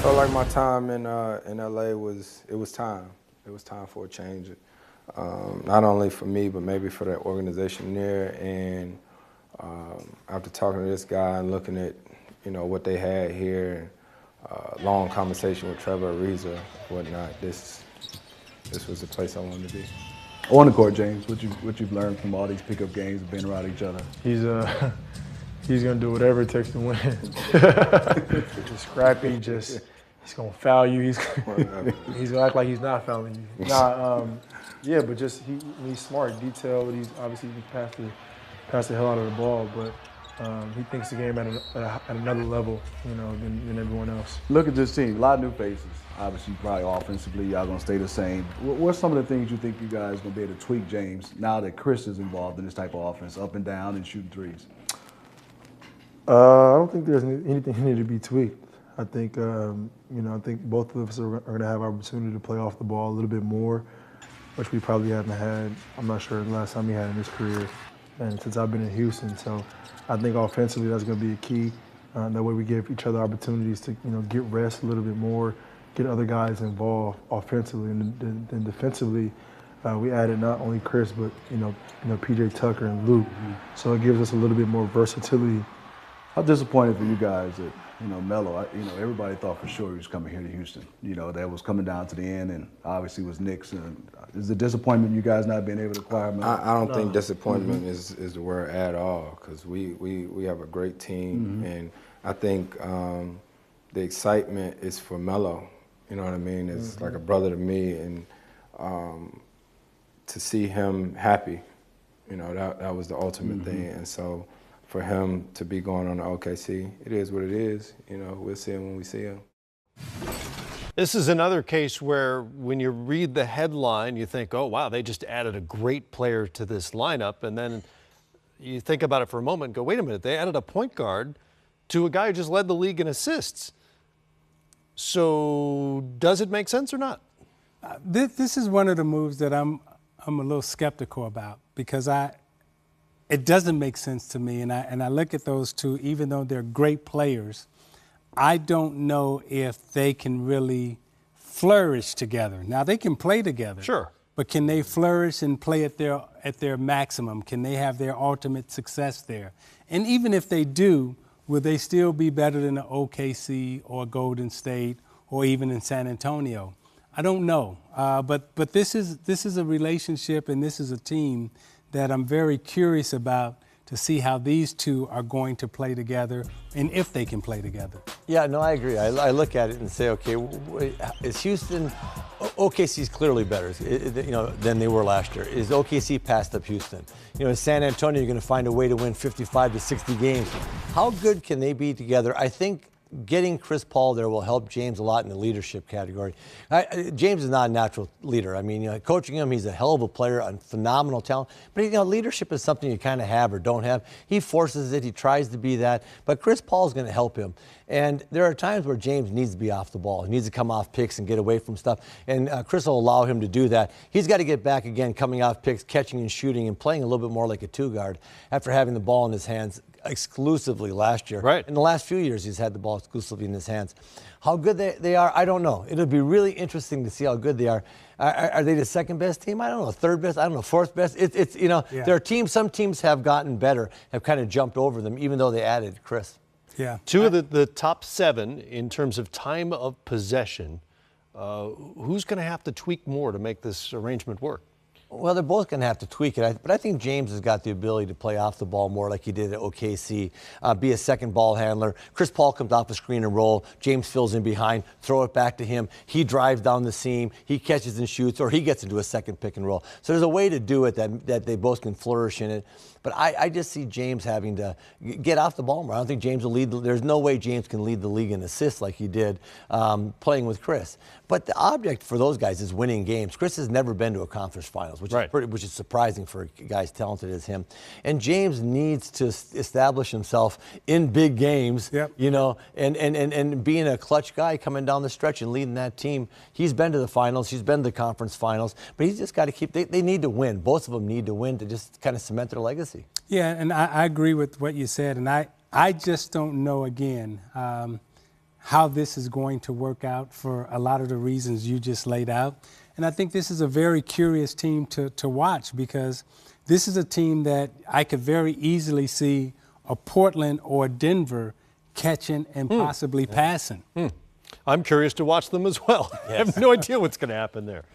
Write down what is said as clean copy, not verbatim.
Felt like my time in LA was time. It was time for a change. Not only for me, but maybe for the organization there. And after talking to this guy and looking at what they had here, long conversation with Trevor Ariza, whatnot, this was the place I wanted to be. On the court, James, what you've learned from all these pickup games, being around each other? He's gonna do whatever it takes to win. Just scrappy, he's gonna foul you. He's gonna act like he's not fouling you. Yeah, but just he's smart, detailed. He's obviously he can pass the hell out of the ball, but he thinks the game at another level, than everyone else. Look at this team, a lot of new faces. Obviously, probably offensively, y'all gonna stay the same. What's some of the things you think you guys gonna be able to tweak, James, now that Chris is involved in this type of offense, up and down and shooting threes? I don't think there's anything that needed to be tweaked. I think, I think both of us are going to have opportunity to play off the ball a little bit more, which we probably haven't had. I'm not sure the last time he had in his career, and since I've been in Houston. So I think offensively that's going to be a key. That way we give each other opportunities to, get rest a little bit more, get other guys involved offensively, and then defensively. We added not only Chris, but PJ Tucker and Luke. So it gives us a little bit more versatility. How disappointed for you guys that, Melo, everybody thought for sure he was coming here to Houston. That was coming down to the end, and obviously was Knicks. Is the disappointment you guys not being able to acquire Melo? I don't think disappointment is the word at all, because we have a great team, and I think the excitement is for Melo. You know what I mean? It's like a brother to me, and to see him happy, that was the ultimate thing, and so. For him to be going on to OKC, it is what it is. We'll see him when we see him. This is another case where when you read the headline, you think, oh, wow, they just added a great player to this lineup. And then you think about it for a moment and go, wait a minute, they added a point guard to a guy who just led the league in assists. So does it make sense or not? This is one of the moves that I'm a little skeptical about, because it doesn't make sense to me, and I look at those two, even though they're great players, I don't know if they can really flourish together. Now, they can play together. Sure. But can they flourish and play at their maximum? Can they have their ultimate success there? And even if they do, will they still be better than the OKC or Golden State or even in San Antonio? I don't know. But this is a relationship, and this is a team that I'm very curious about, to see how these two are going to play together and if they can play together. Yeah, no, I agree. I look at it and say, okay, is Houston, OKC's clearly better, than they were last year. Is OKC passed up Houston? In San Antonio, you're going to find a way to win 55 to 60 games. How good can they be together? I think getting Chris Paul there will help James a lot in the leadership category. James is not a natural leader. I mean, coaching him, he's a hell of a player, a phenomenal talent. But, leadership is something you kind of have or don't have. He forces it. He tries to be that. But Chris Paul is going to help him. And there are times where James needs to be off the ball. He needs to come off picks and get away from stuff. And Chris will allow him to do that. He's got to get back again, coming off picks, catching and shooting, and playing a little bit more like a two guard after having the ball in his hands exclusively last year. Right. In the last few years, he's had the ball exclusively in his hands. How good they are, I don't know. It'll be really interesting to see how good they are. Are they the second best team? I don't know. Third best? I don't know. Fourth best? Yeah. There are teams. Some teams have gotten better, have kind of jumped over them, even though they added Chris. Yeah. Two of the top seven in terms of time of possession. Who's going to have to tweak more to make this arrangement work? Well, they're both going to have to tweak it, but I think James has got the ability to play off the ball more like he did at OKC, be a second ball handler. Chris Paul comes off a screen and roll. James fills in behind, throw it back to him. He drives down the seam. He catches and shoots, or he gets into a second pick and roll. So there's a way to do it that they both can flourish in it. But I just see James having to get off the ball more. I don't think James will lead. There's no way James can lead the league in assists like he did playing with Chris. But the object for those guys is winning games. Chris has never been to a conference finals, which is surprising for a guy as talented as him. And James needs to establish himself in big games, and being a clutch guy coming down the stretch and leading that team. He's been to the finals. He's been to the conference finals. But he's just got to keep – they need to win. Both of them need to win to just kind of cement their legacy. Yeah, and I agree with what you said, and I just don't know, again, how this is going to work out for a lot of the reasons you just laid out. And I think this is a very curious team to watch, because this is a team that I could very easily see a Portland or a Denver catching and possibly passing. I'm curious to watch them as well. I have no idea what's going to happen there.